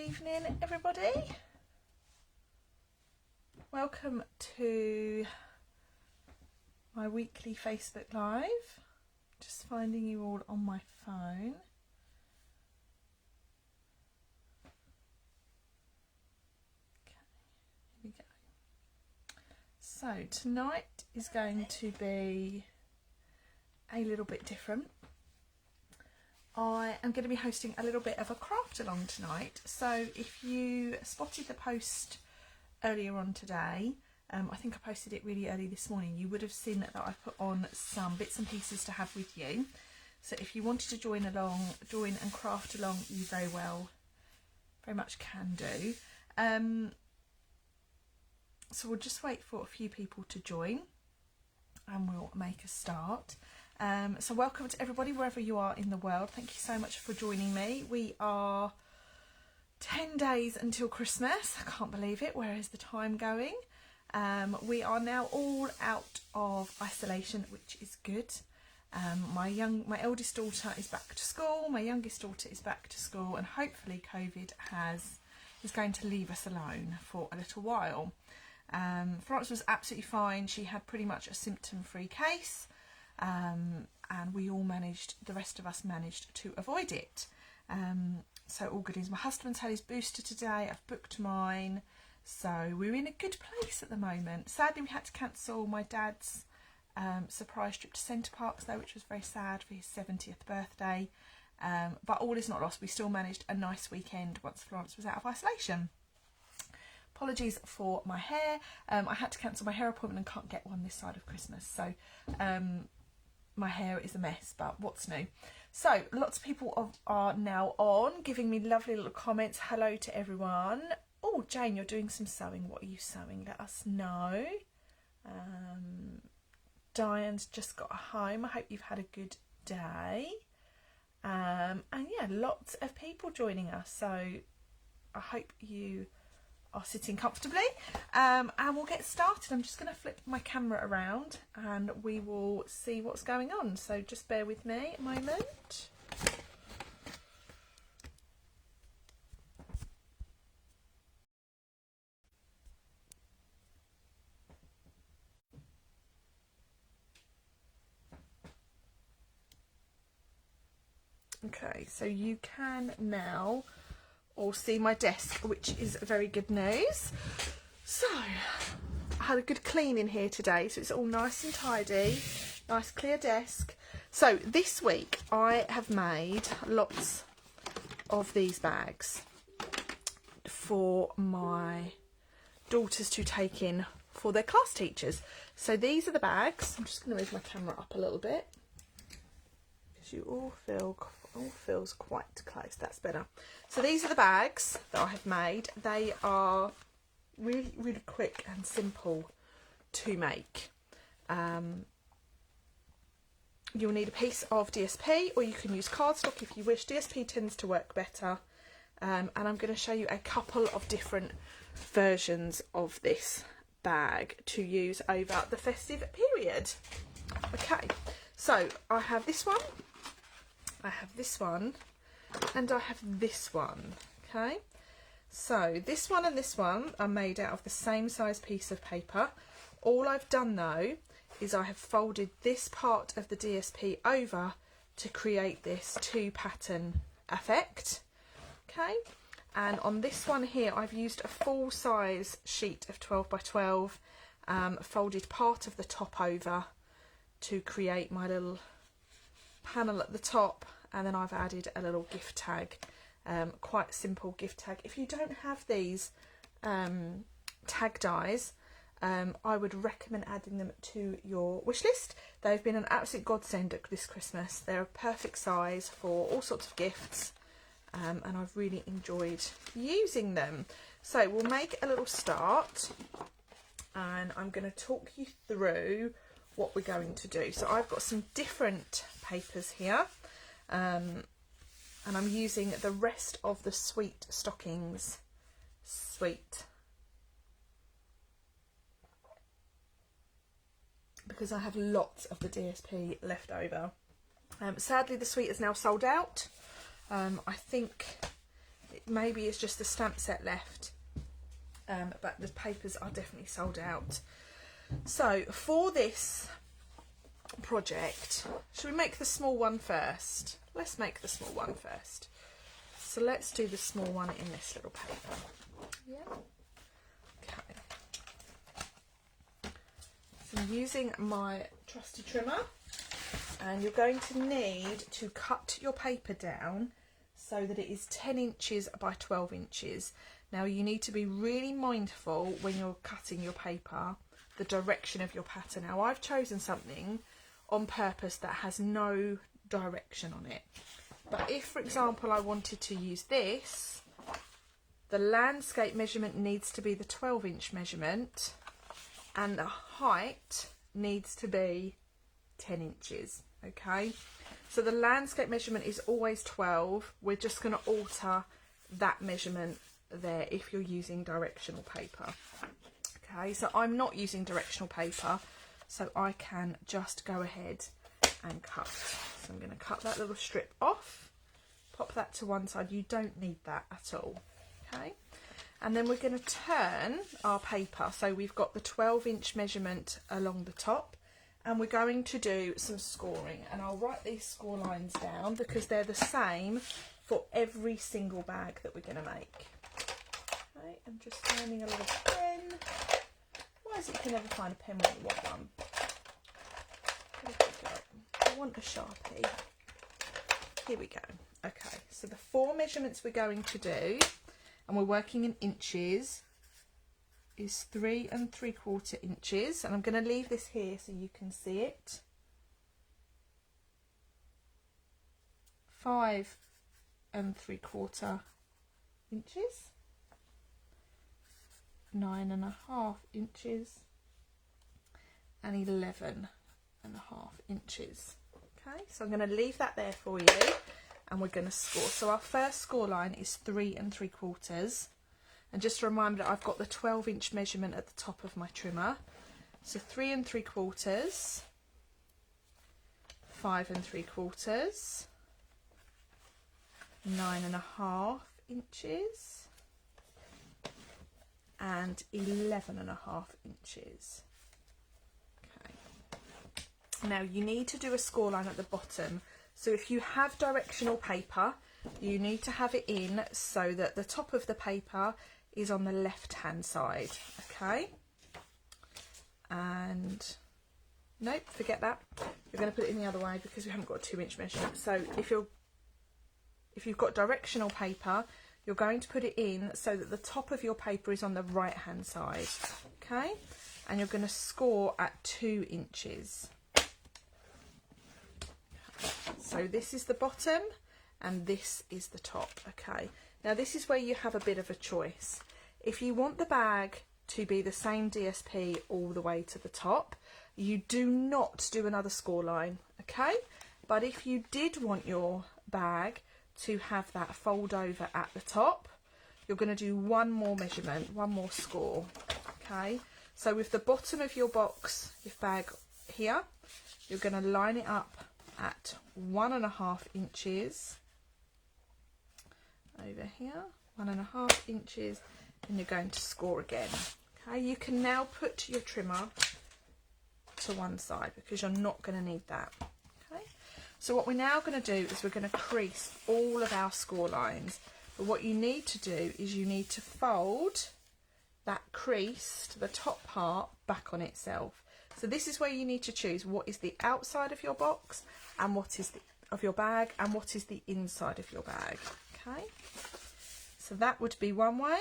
evening, everybody. Welcome to my weekly Facebook Live. Just finding you all on my phone. Okay, here we go. So tonight is going to be a little bit different. I am going to be hosting a little bit of a craft along tonight. So if you spotted the post earlier on today, I think I posted it really early this morning, you would have seen that I put on some bits and pieces to have with you. So if you wanted to join and craft along, you very much can do. So we'll just wait for a few people to join and we'll make a start. So welcome to everybody wherever you are in the world. Thank you so much for joining me. We are 10 days until Christmas. I can't believe it. Where is the time going? We are now all out of isolation, which is good. My eldest daughter is back to school. My youngest daughter is back to school, and hopefully COVID is going to leave us alone for a little while. Florence was absolutely fine. She had pretty much a symptom-free case. And the rest of us managed to avoid it. So all good news. My husband's had his booster today. I've booked mine. So we're in a good place at the moment. Sadly, we had to cancel my dad's surprise trip to Centre Parks though, which was very sad for his 70th birthday. But all is not lost. We still managed a nice weekend once Florence was out of isolation. Apologies for my hair. I had to cancel my hair appointment and can't get one this side of Christmas. So my hair is a mess, but what's new? So lots of people are now on, giving me lovely little comments. Hello to everyone. Oh, Jane, you're doing some sewing. What are you sewing? Let us know. Diane's just got home. I hope you've had a good day. And yeah, lots of people joining us. So I hope you are sitting comfortably, and we'll get started. I'm just going to flip my camera around and we will see what's going on, so just bear with me a moment. Okay, so you can now all see my desk, which is very good news. So I had a good clean in here today, so it's all nice and tidy, nice clear desk. So this week I have made lots of these bags for my daughters to take in for their class teachers. So these are the bags. I'm just going to move my camera up a little bit because you all feels quite close. That's better. So these are the bags that I have made. They are really, really quick and simple to make. You'll need a piece of DSP, or you can use cardstock if you wish. DSP tends to work better. And I'm going to show you a couple of different versions of this bag to use over the festive period. Okay, so I have this one, I have this one, and I have this one. Okay, so this one and this one are made out of the same size piece of paper. All I've done though is I have folded this part of the DSP over to create this two pattern effect. Okay, and on this one here I've used a full size sheet of 12 by 12, folded part of the top over to create my little panel at the top, and then I've added a little gift tag, quite simple gift tag. If you don't have these tag dies, I would recommend adding them to your wish list. They've been an absolute godsend this Christmas. They're a perfect size for all sorts of gifts, and I've really enjoyed using them. So we'll make a little start, and I'm going to talk you through what we're going to do. So I've got some different papers here, and I'm using the rest of the Sweet Stockings suite because I have lots of the DSP left over. Sadly, the suite is now sold out. I think Maybe it's just the stamp set left, but the papers are definitely sold out. So for this project, should we make the small one first? Let's make the small one first. So let's do the small one in this little paper. Yeah. Okay. So I'm using my trusty trimmer, and you're going to need to cut your paper down so that it is 10 inches by 12 inches. Now you need to be really mindful when you're cutting your paper, the direction of your pattern. Now I've chosen something on purpose that has no direction on it. But if, for example, I wanted to use this, the landscape measurement needs to be the 12-inch measurement and the height needs to be 10 inches, okay? So the landscape measurement is always 12. We're just going to alter that measurement there if you're using directional paper. Okay, so I'm not using directional paper, so I can just go ahead and cut. So I'm going to cut that little strip off, pop that to one side. You don't need that at all. Okay, and then we're going to turn our paper. So we've got the 12-inch measurement along the top, and we're going to do some scoring, and I'll write these score lines down because they're the same for every single bag that we're going to make. Okay, I'm just finding a little pen. Why is it you can never find a pen when you want one? Where did it go? I want a Sharpie. Here we go. Okay, so the 4 measurements we're going to do, and we're working in inches, is 3 3/4 inches, and I'm going to leave this here so you can see it. 5 3/4 inches, 9.5 inches, and 11.5 inches. Okay, so I'm going to leave that there for you, and we're going to score. So our first score line is 3 3/4. And just a reminder, I've got the 12-inch measurement at the top of my trimmer. So 3 3/4, 5 3/4, 9.5 inches, and 11.5 inches. Okay. Now you need to do a score line at the bottom. So if you have directional paper, you need to have it in so that the top of the paper is on the left hand side. Okay, and nope, forget that, you're going to put it in the other way because we haven't got a 2-inch measurement. So if you've got directional paper, you're going to put it in so that the top of your paper is on the right hand side. Okay, and you're going to score at 2 inches. So this is the bottom and this is the top. Okay, now this is where you have a bit of a choice. If you want the bag to be the same DSP all the way to the top, you do not do another score line, okay? But if you did want your bag to have that fold over at the top, you're going to do one more measurement, one more score, okay? So with the bottom of your box, your bag here, you're going to line it up at 1.5 inches over here, 1.5 inches, and you're going to score again. Okay, you can now put your trimmer to one side because you're not going to need that. Okay, so what we're now going to do is we're going to crease all of our score lines. But what you need to do is you need to fold that crease to the top part back on itself. So this is where you need to choose what is the outside of your box and what is of your bag and what is the inside of your bag. Okay, so that would be one way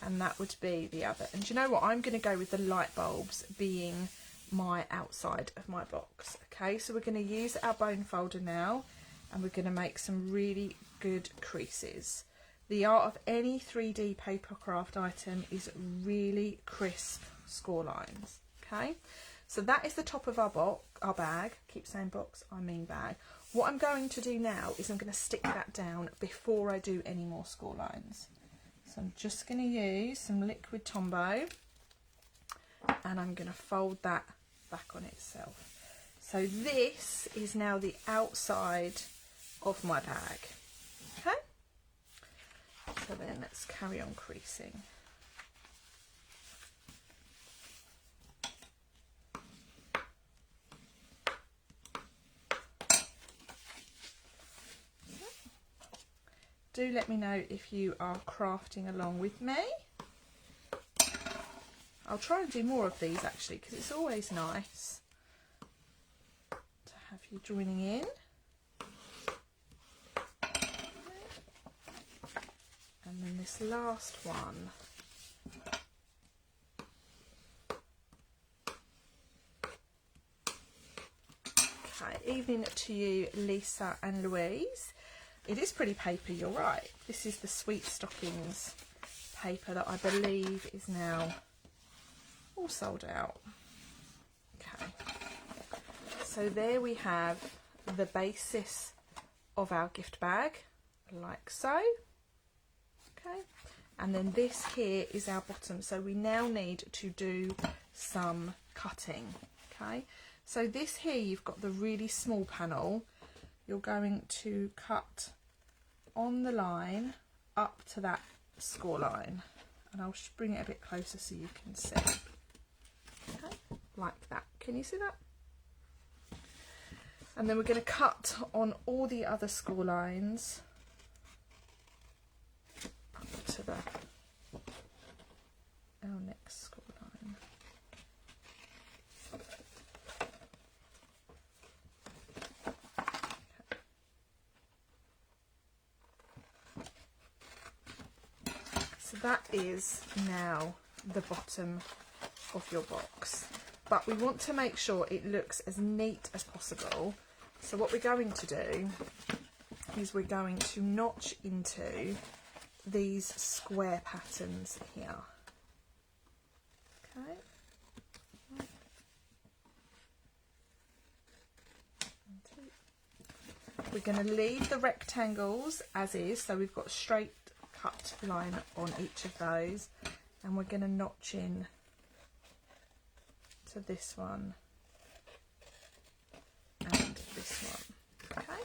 and that would be the other. And you know what, I'm going to go with the light bulbs being my outside of my box. Okay, so we're going to use our bone folder now and we're going to make some really good creases. The art of any 3D paper craft item is really crisp score lines. Okay, so that is the top of our bag. Keep saying box, I mean bag. What I'm going to do now is I'm going to stick that down before I do any more score lines. So I'm just going to use some liquid Tombow and I'm going to fold that back on itself. So this is now the outside of my bag. Okay, So then let's carry on creasing. Do let me know if you are crafting along with me. I'll try and do more of these actually, because it's always nice to have you joining in. And then this last one. Okay, evening to you, Lisa and Louise. It is pretty paper, you're right. This is the Sweet Stockings paper that I believe is now all sold out. Okay, so there we have the basis of our gift bag, like so. Okay, and then this here is our bottom, so we now need to do some cutting. Okay, so this here, you've got the really small panel. You're going to cut on the line up to that score line, and I'll bring it a bit closer so you can see. Okay, like that. Can you see that? And then we're going to cut on all the other score lines up to our next score line. So that is now the bottom of your box, but we want to make sure it looks as neat as possible. So what we're going to do is we're going to notch into these square patterns here. Okay. We're going to leave the rectangles as is, so we've got a straight cut line on each of those, and we're going to notch in to this one and this one. Okay,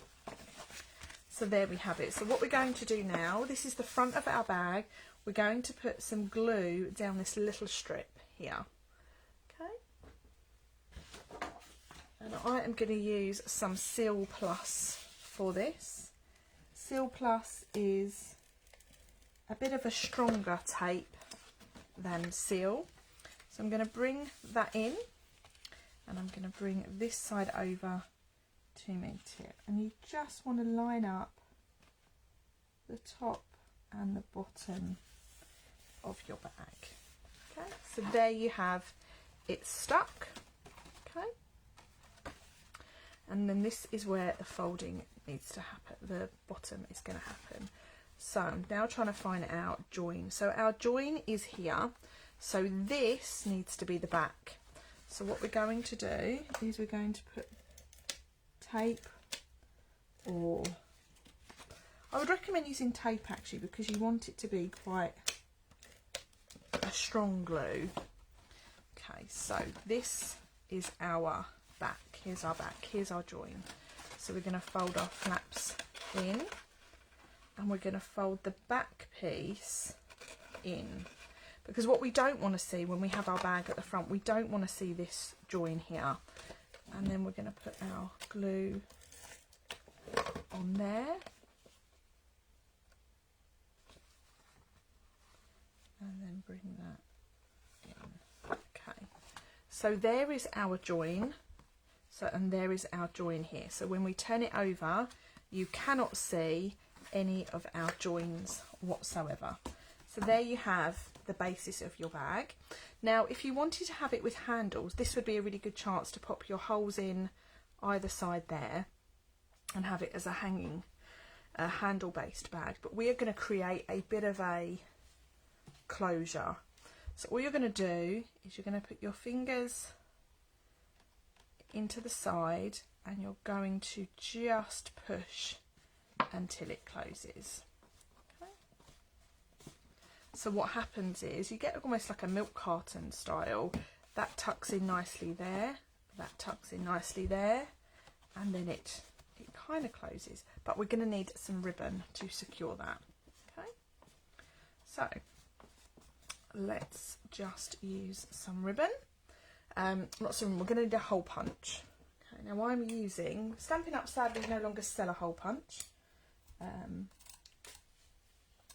so there we have it. So what we're going to do now, this is the front of our bag, we're going to put some glue down this little strip here. Okay, and I am going to use some Seal Plus for this. Seal Plus is a bit of a stronger tape than Seal. So I'm going to bring that in, and I'm going to bring this side over to my tip, and you just want to line up the top and the bottom of your bag. Okay, so there you have it stuck. Okay, and then this is where the folding needs to happen, the bottom is going to happen. So I'm now trying to find our join. So our join is here, so this needs to be the back. So what we're going to do is we're going to put tape, or I would recommend using tape actually, because you want it to be quite a strong glue. Okay, so this is our back. Here's our back, here's our join. So we're going to fold our flaps in, and we're going to fold the back piece in, because what we don't want to see when we have our bag at the front, we don't want to see this join here. And then we're going to put our glue on there, and then bring that in. Okay, so there is our join. So, and there is our join here. So when we turn it over, you cannot see any of our joins whatsoever. So there you have the basis of your bag. Now if you wanted to have it with handles, this would be a really good chance to pop your holes in either side there and have it as a hanging handle based bag, but we are going to create a bit of a closure. So all you're going to do is you're going to put your fingers into the side, and you're going to just push until it closes. Okay. So what happens is you get almost like a milk carton style. That tucks in nicely there, that tucks in nicely there, and then it kind of closes, but we're going to need some ribbon to secure that. Okay, So let's just use some ribbon. Not some, we're going to need a hole punch. Okay, now I'm using, Stampin' Up! Sadly no longer sell a hole punch.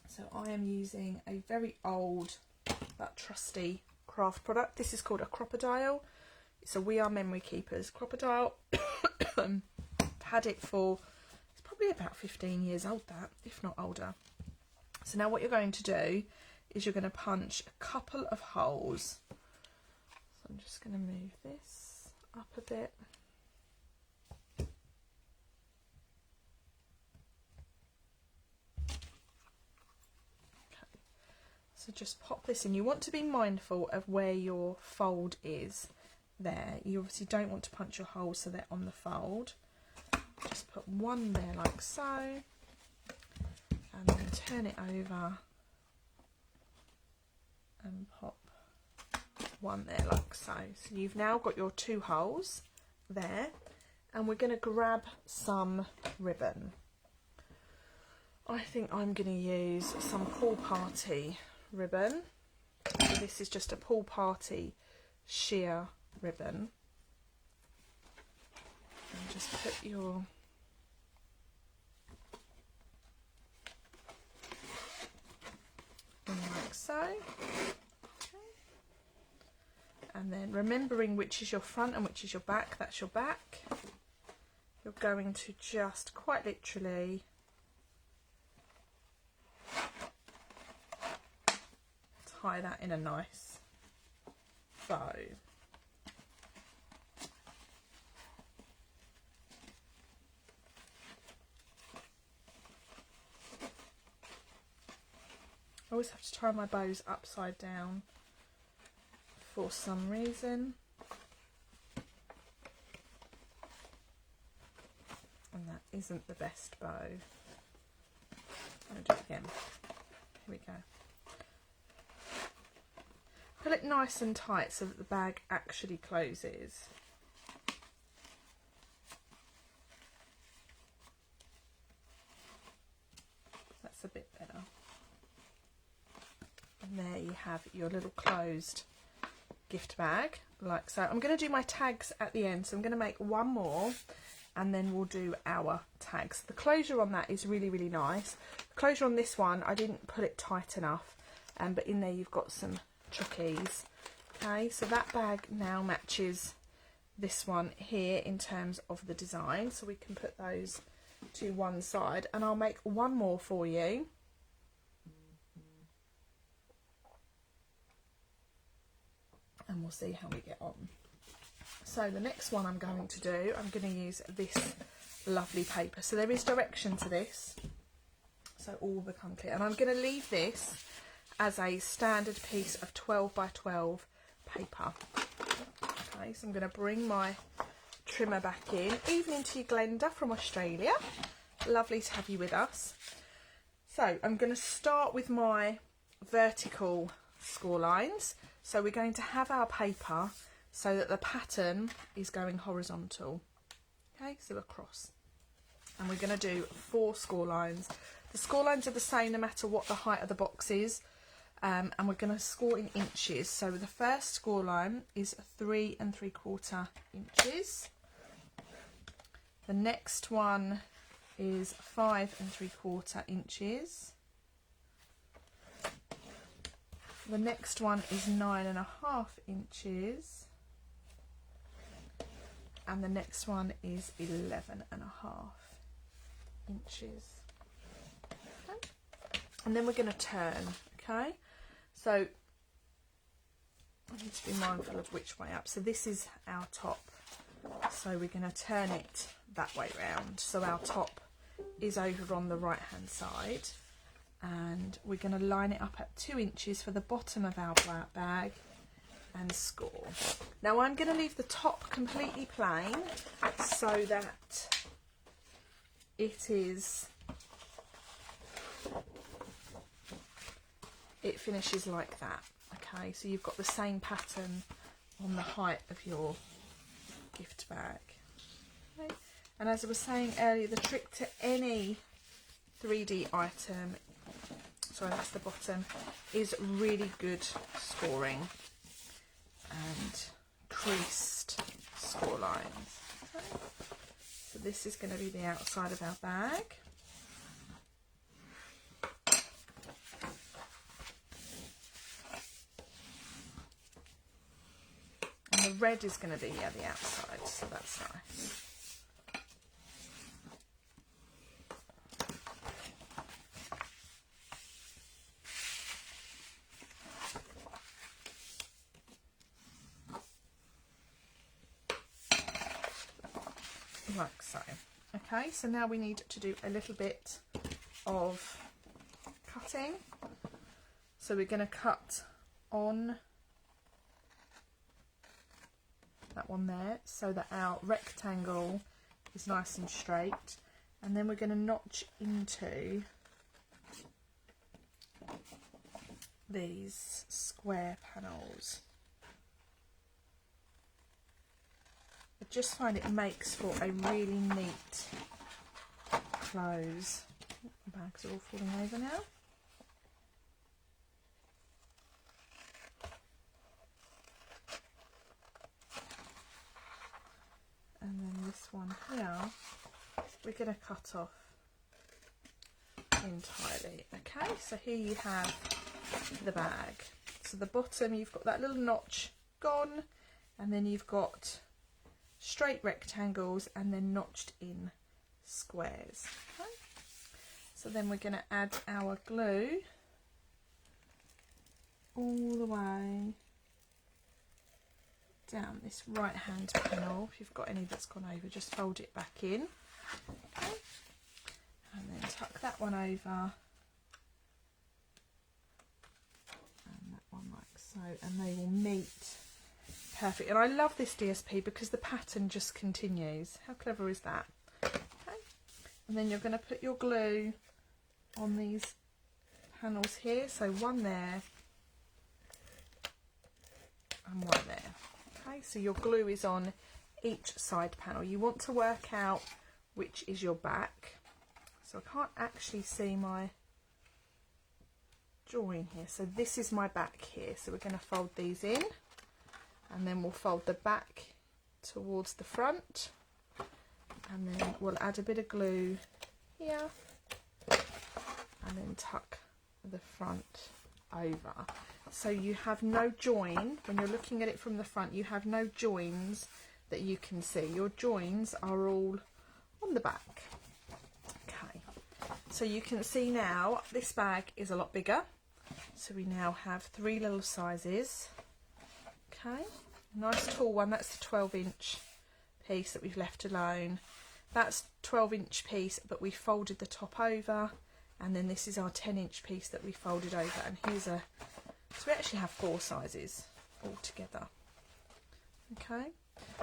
So I am using a very old, but trusty craft product. This is called a crocodile. It's a We Are Memory Keepers crocodile. Had it for, it's probably about 15 years old, that, if not older. So now what you're going to do is you're going to punch a couple of holes. So I'm just going to move this up a bit. So just pop this in. You want to be mindful of where your fold is there. You obviously don't want to punch your holes so they're on the fold. Just put one there like so. And then turn it over and pop one there like so. So you've now got your two holes there. And we're going to grab some ribbon. I think I'm going to use some Pool Party ribbon. So this is just a Pool Party sheer ribbon. And just put your in like so. Okay. And then remembering which is your front and which is your back, that's your back. You're going to just quite literally tie that in a nice bow. I always have to tie my bows upside down for some reason. And that isn't the best bow. I'll do it again. Here we go. Pull it nice and tight so that the bag actually closes. That's a bit better. And there you have your little closed gift bag, like so. I'm going to do my tags at the end, so I'm going to make one more and then we'll do our tags. The closure on that is really, really nice. The closure on this one, I didn't put it tight enough, but in there you've got some chuckies. Okay, so that bag now matches this one here in terms of the design, so we can put those to one side, and I'll make one more for you. And we'll see how we get on. So the next one I'm going to do, I'm going to use this lovely paper. So there is direction to this, so all will become clear. And I'm going to leave this as a standard piece of 12 by 12 paper. Okay, so I'm going to bring my trimmer back in. Evening to you, Glenda from Australia. Lovely to have you with us. So I'm going to start with my vertical score lines. So we're going to have our paper so that the pattern is going horizontal. Okay, so across. And we're going to do 4 score lines. The score lines are the same no matter what the height of the box is. And we're going to score in inches. So the first score line is 3 3/4 inches. The next one is 5 3/4 inches. The next one is 9 1/2 inches. And the next one is 11 1/2 inches. Okay. And then we're going to turn, okay? So I need to be mindful of which way up. So this is our top. So we're going to turn it that way round. So our top is over on the right hand side. And we're going to line it up at 2 inches for the bottom of our bag and score. Now I'm going to leave the top completely plain so that it finishes like that. Okay, so you've got the same pattern on the height of your gift bag. Okay. And as I was saying earlier, the trick to any 3D item, sorry, that's the bottom, is really good scoring and creased score lines. Okay. So this is going to be the outside of our bag. And the red is going to be the outside, so that's nice. Like so. Okay, so now we need to do a little bit of cutting. So we're going to cut on that one there so that our rectangle is nice and straight, and then we're going to notch into these square panels. I just find it makes for a really neat close. The bags are all falling over now. And then this one here, we're going to cut off entirely. Okay, so here you have the bag. So the bottom, you've got that little notch gone, and then you've got straight rectangles and then notched in squares. Okay. So then we're going to add our glue all the way down this right hand panel. If you've got any that's gone over, just fold it back in. Okay. And then tuck that one over, and that one like so, and they will meet perfect. And I love this DSP because the pattern just continues. How clever is that? Okay. And then you're going to put your glue on these panels here, so one there and one there. Okay, so your glue is on each side panel. You want to work out which is your back. So I can't actually see my join here. So this is my back here. So we're going to fold these in, and then we'll fold the back towards the front, and then we'll add a bit of glue here, and then tuck the front over. So you have no join. When you're looking at it from the front, you have no joins that you can see. Your joins are all on the back. Okay, so you can see now this bag is a lot bigger. So we now have 3 little sizes. Okay, nice tall one, that's the 12-inch piece that we've left alone. That's 12-inch piece, but we folded the top over, and then this is our 10-inch piece that we folded over, and here's a, so we actually have 4 sizes all together. Okay,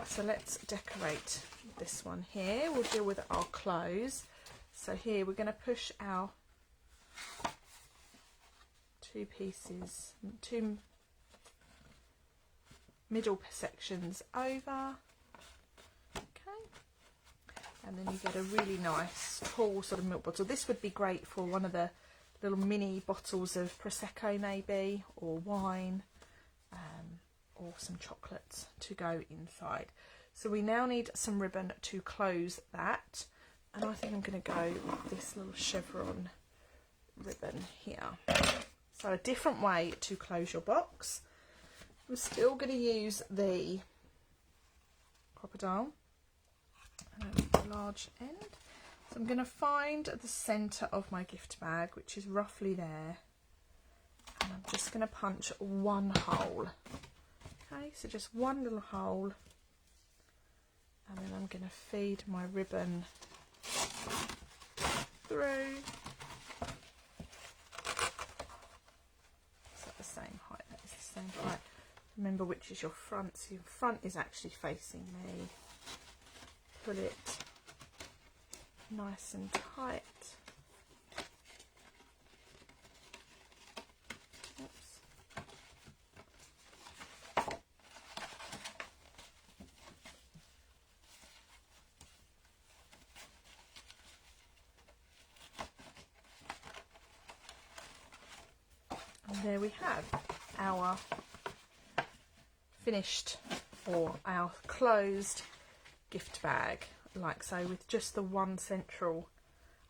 so let's decorate this one here. We'll deal with our clothes. So here we're going to push our 2 pieces, 2 middle sections over. Okay, and then you get a really nice tall sort of milk bottle. This would be great for one of the little mini bottles of Prosecco maybe, or wine, or some chocolates to go inside. So we now need some ribbon to close that, and I think I'm going to go with this little chevron ribbon here. So a different way to close your box. I'm still going to use the crocodile, large end. So I'm going to find the centre of my gift bag, which is roughly there, and I'm just going to punch 1 hole. Okay, so just 1 little hole, and then I'm going to feed my ribbon through. Is that the same height? That is the same height. Remember which is your front. So your front is actually facing me. Pull it nice and tight. Oops. And there we have our finished, or our closed gift bag, like so, with just the one central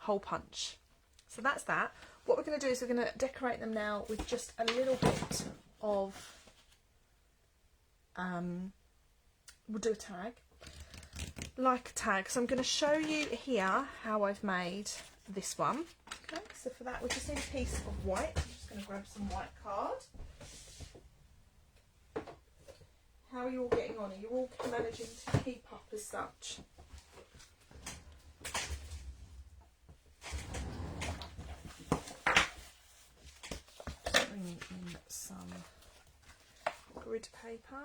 hole punch. So that's that. What we're going to do is we're going to decorate them now with just a little bit of, we'll do a tag, like a tag. So I'm going to show you here how I've made this one. Okay, so for that we just need a piece of white. I'm just going to grab some white card. How are you all getting on? Are you all managing to keep up as such? Just bring in some grid paper.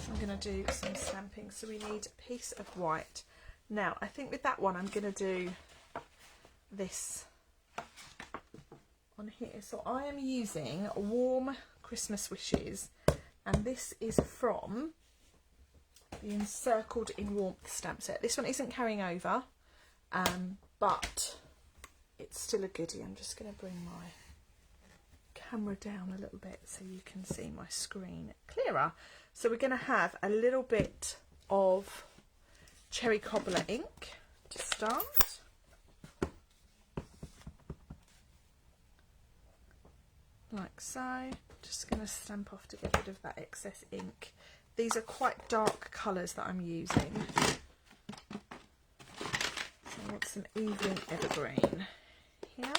I'm going to do some stamping, so we need a piece of white. Now, I think with that one I'm going to do this on here. So I am using Warm Christmas Wishes, and this is from the Encircled in Warmth stamp set. This one isn't carrying over, but it's still a goodie. I'm just going to bring my camera down a little bit so you can see my screen clearer. So we're going to have a little bit of cherry cobbler ink to start. Like so. Just going to stamp off to get rid of that excess ink. These are quite dark colours that I'm using. So I want some Evening Evergreen here.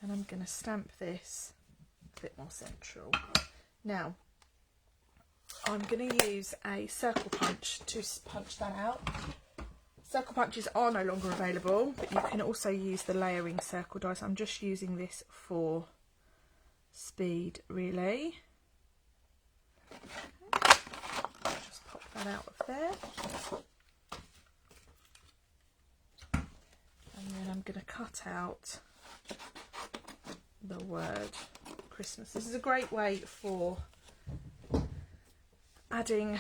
And I'm going to stamp this a bit more central. Now, I'm going to use a circle punch to punch that out. Circle punches are no longer available, but you can also use the layering circle dies. I'm just using this for speed, really. Okay. Just pop that out of there. And then I'm going to cut out the word Christmas. This is a great way for adding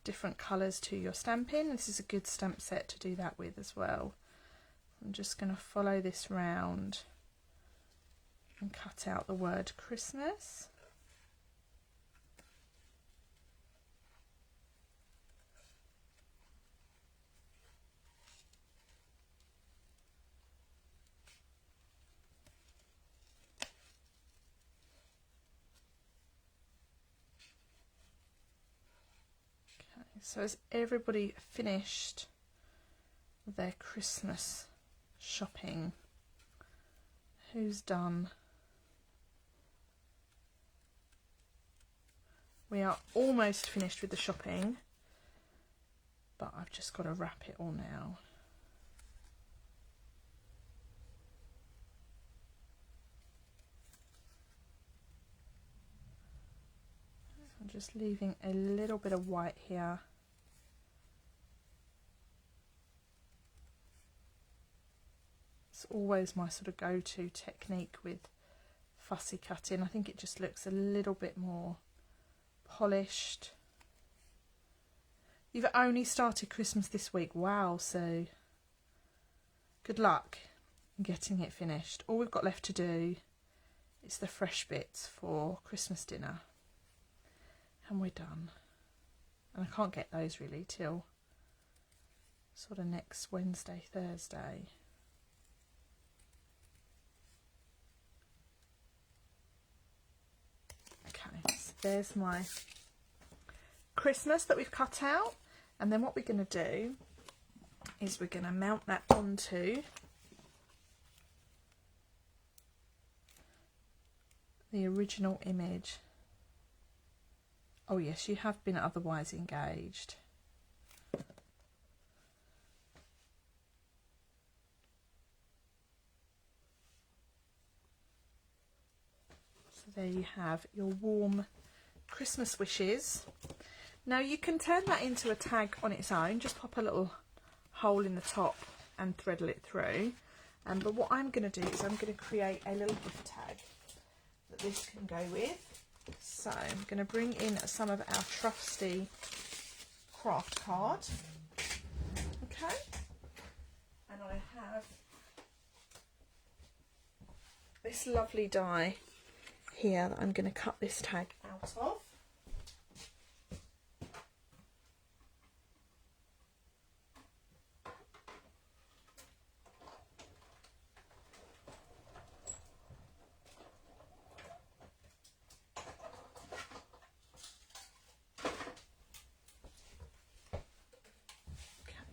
different colours to your stamping. This is a good stamp set to do that with as well. I'm just going to follow this round and cut out the word Christmas. So has everybody finished their Christmas shopping? Who's done? We are almost finished with the shopping, but I've just got to wrap it all now. I'm just leaving a little bit of white here. It's always my sort of go-to technique with fussy cutting. I think it just looks a little bit more polished. You've only started Christmas this week. Wow, so good luck in getting it finished. All we've got left to do is the fresh bits for Christmas dinner. And we're done. And I can't get those really till sort of next Wednesday, Thursday. Okay, so there's my Christmas that we've cut out. And then what we're going to do is we're going to mount that onto the original image. Oh yes, you have been otherwise engaged. So there you have your warm Christmas wishes. Now you can turn that into a tag on its own. Just pop a little hole in the top and threadle it through. But what I'm going to do is I'm going to create a little gift tag that this can go with. So I'm going to bring in some of our trusty craft card. Okay. and I have this lovely die here that I'm going to cut this tag out of.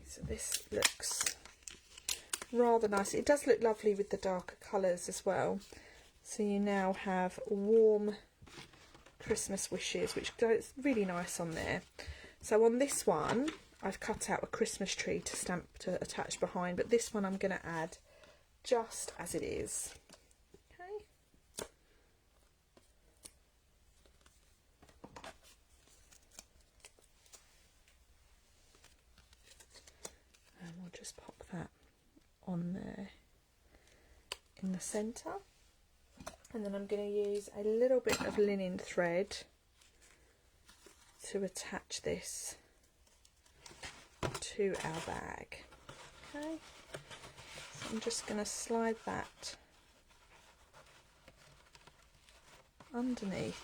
So this looks rather nice. It does look lovely with the darker colours as well. So you now have warm Christmas wishes, which goes really nice on there. So on this one, I've cut out a Christmas tree to attach behind, but this one I'm going to add just as it is. Okay. And we'll just pop that on there in the centre. And then I'm going to use a little bit of linen thread to attach this to our bag. Okay, so I'm just going to slide that underneath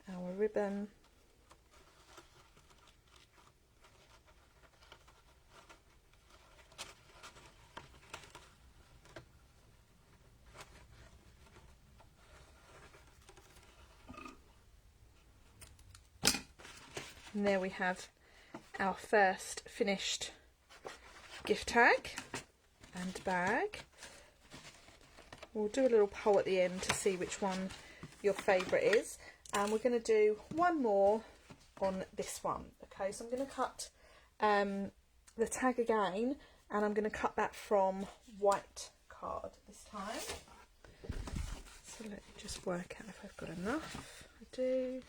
our ribbon. And there we have our first finished gift tag and bag. We'll do a little poll at the end to see which one your favourite is, and we're going to do one more on this one. Okay, so I'm going to cut the tag again, and I'm going to cut that from white card this time. So let me just work out if I've got enough. I do.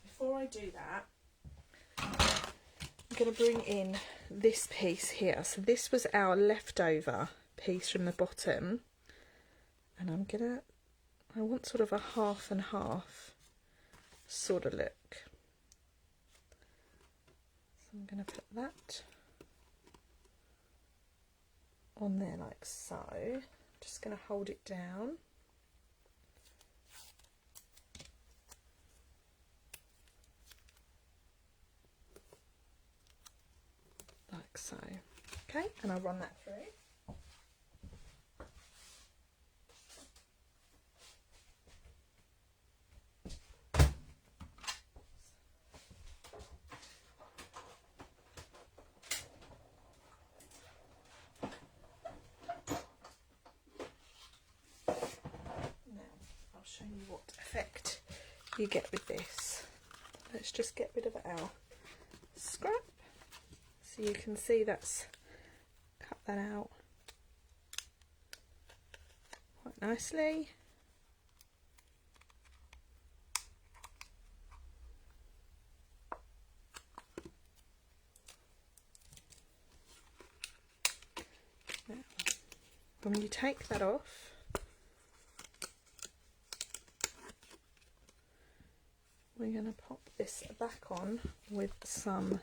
Before I do that, I'm going to bring in this piece here. So this was our leftover piece from the bottom, and I want sort of a half and half sort of look. So I'm going to put that on there like so. I'm just going to hold it down. Like so. Okay, and I'll run that through. Now, I'll show you what effect you get with this. Let's just get rid of our scrap. So you can see that's cut that out quite nicely. Now, when you take that off, we're going to pop this back on with some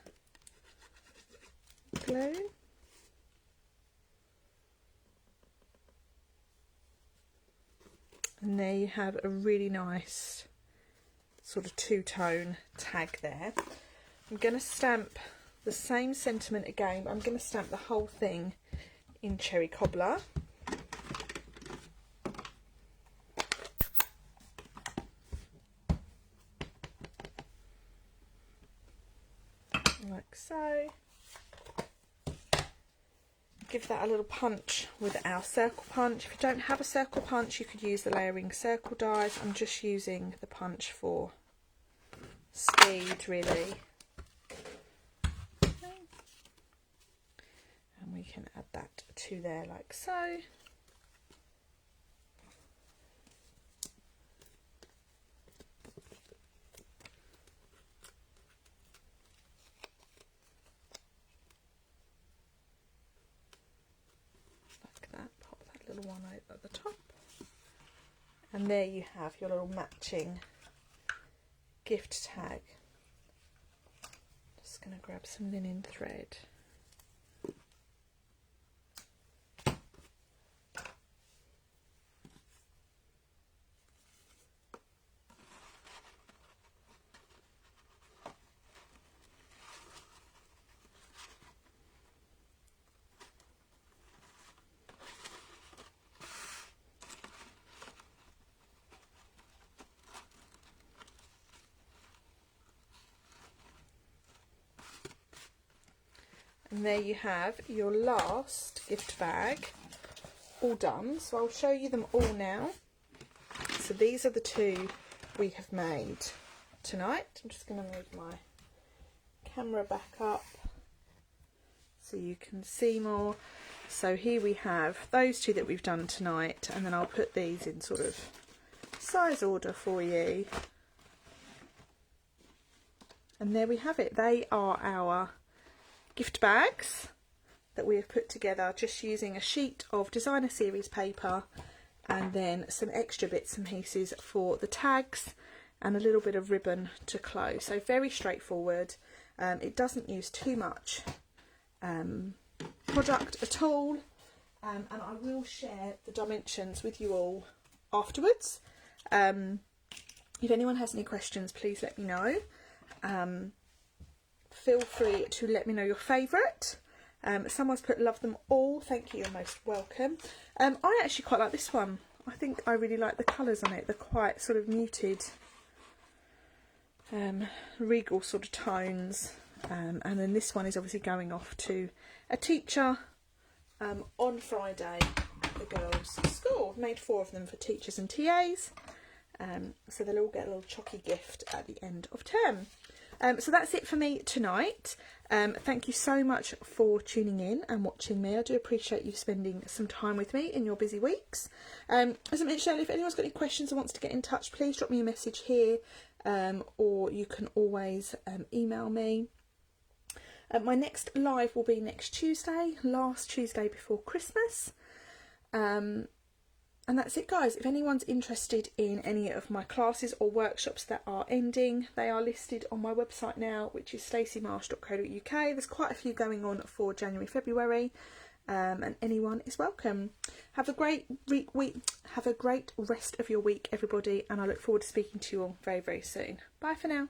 glue. And there you have a really nice sort of two-tone tag there. I'm going to stamp the same sentiment again, but I'm going to stamp the whole thing in Cherry Cobbler. Like so. Give that a little punch with our circle punch. If you don't have a circle punch, you could use the layering circle dies. I'm just using the punch for speed, really. Okay. And we can add that to there like so. one at the top. And there you have your little matching gift tag. Just going to grab some linen thread. And there you have your last gift bag all done. So I'll show you them all now. So these are the two we have made tonight. I'm just going to move my camera back up so you can see more. So here we have those two that we've done tonight, and then I'll put these in sort of size order for you. And there we have it. They are our gift bags that we have put together just using a sheet of designer series paper and then some extra bits and pieces for the tags and a little bit of ribbon to close. So very straightforward. It doesn't use too much product at all, and I will share the dimensions with you all afterwards. If anyone has any questions, please let me know. Feel free to let me know your favourite. Someone's put love them all. Thank you, you're most welcome. I actually quite like this one. I think I really like the colours on it. They're quite sort of muted, regal sort of tones. And then this one is obviously going off to a teacher on Friday at the girls' school. I've made 4 of them for teachers and TAs. So they'll all get a little chocky gift at the end of term. So that's it for me tonight. Thank you so much for tuning in and watching me. I do appreciate you spending some time with me in your busy weeks. As I mentioned earlier, if anyone's got any questions or wants to get in touch, please drop me a message here, or you can always email me. My next live will be next Tuesday, last Tuesday before Christmas. And that's it, guys. If anyone's interested in any of my classes or workshops that are ending, they are listed on my website now, which is staceymarsh.co.uk. There's quite a few going on for January, February, and anyone is welcome. Have a great week. Have a great rest of your week, everybody, and I look forward to speaking to you all very, very soon. Bye for now.